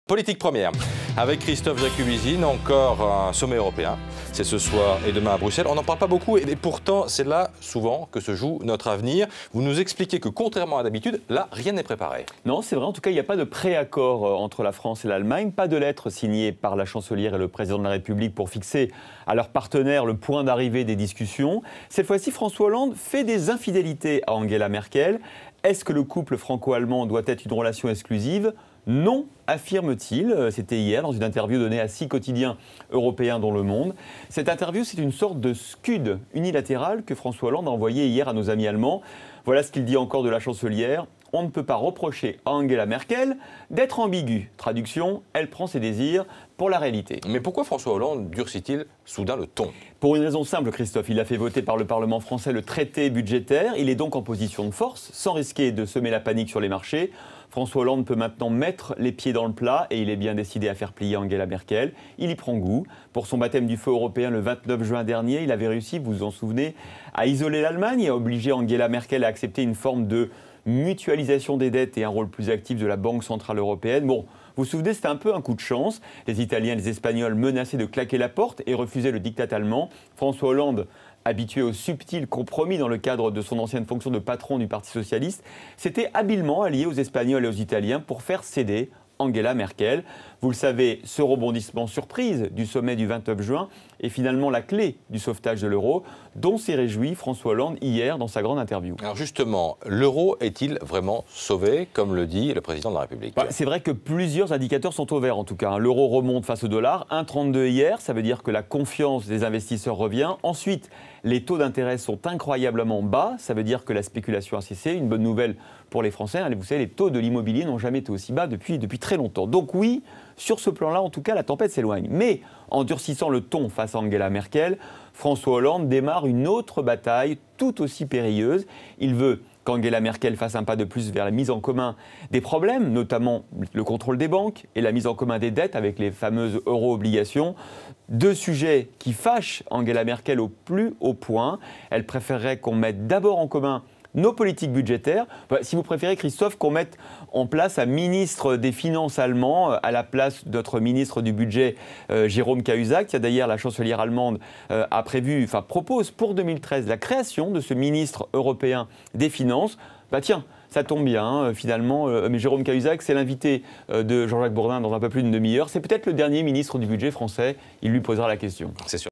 Politique première, avec Christophe Jacubizine, encore un sommet européen. C'est ce soir et demain à Bruxelles. On n'en parle pas beaucoup et pourtant c'est là souvent que se joue notre avenir. Vous nous expliquez que contrairement à d'habitude, là rien n'est préparé. Non, c'est vrai, en tout cas il n'y a pas de préaccord entre la France et l'Allemagne, pas de lettre signée par la chancelière et le président de la République pour fixer à leurs partenaires le point d'arrivée des discussions. Cette fois-ci, François Hollande fait des infidélités à Angela Merkel. Est-ce que le couple franco-allemand doit être une relation exclusive ? Non, affirme-t-il. C'était hier dans une interview donnée à 6 quotidiens européens dont Le Monde. Cette interview, c'est une sorte de scud unilatéral que François Hollande a envoyé hier à nos amis allemands. Voilà ce qu'il dit encore de la chancelière. On ne peut pas reprocher à Angela Merkel d'être ambiguë. Traduction, elle prend ses désirs pour la réalité. Mais pourquoi François Hollande durcit-il soudain le ton ? Pour une raison simple, Christophe. Il a fait voter par le Parlement français le traité budgétaire. Il est donc en position de force, sans risquer de semer la panique sur les marchés. François Hollande peut maintenant mettre les pieds dans le plat et il est bien décidé à faire plier Angela Merkel. Il y prend goût. Pour son baptême du feu européen le 29 juin dernier, il avait réussi, vous vous en souvenez, à isoler l'Allemagne et à obliger Angela Merkel à accepter une forme de mutualisation des dettes et un rôle plus actif de la Banque centrale européenne. Bon, vous vous souvenez, c'était un peu un coup de chance. Les Italiens et les Espagnols menaçaient de claquer la porte et refusaient le diktat allemand. François Hollande, habitué au subtil compromis dans le cadre de son ancienne fonction de patron du Parti socialiste, s'était habilement allié aux Espagnols et aux Italiens pour faire céder Angela Merkel. Vous le savez, ce rebondissement surprise du sommet du 29 juin est finalement la clé du sauvetage de l'euro, dont s'est réjoui François Hollande hier dans sa grande interview. Alors justement, l'euro est-il vraiment sauvé, comme le dit le président de la République ? C'est vrai que plusieurs indicateurs sont au vert en tout cas. L'euro remonte face au dollar, 1,32 hier, ça veut dire que la confiance des investisseurs revient. Ensuite, les taux d'intérêt sont incroyablement bas, ça veut dire que la spéculation a cessé. Une bonne nouvelle pour les Français, vous savez, les taux de l'immobilier n'ont jamais été aussi bas depuis très longtemps. Donc oui, sur ce plan-là, en tout cas, la tempête s'éloigne. Mais en durcissant le ton face à Angela Merkel, François Hollande démarre une autre bataille tout aussi périlleuse. Il veut qu'Angela Merkel fasse un pas de plus vers la mise en commun des problèmes, notamment le contrôle des banques et la mise en commun des dettes avec les fameuses euro-obligations. Deux sujets qui fâchent Angela Merkel au plus haut point. Elle préférerait qu'on mette d'abord en commun nos politiques budgétaires. Si vous préférez, Christophe, qu'on mette en place un ministre des Finances allemand à la place de notre ministre du Budget, Jérôme Cahuzac. D'ailleurs, la chancelière allemande propose pour 2013 la création de ce ministre européen des Finances. Tiens, ça tombe bien, finalement, mais Jérôme Cahuzac, c'est l'invité de Jean-Jacques Bourdin dans un peu plus d'une demi-heure. C'est peut-être le dernier ministre du Budget français. Il lui posera la question. C'est sûr.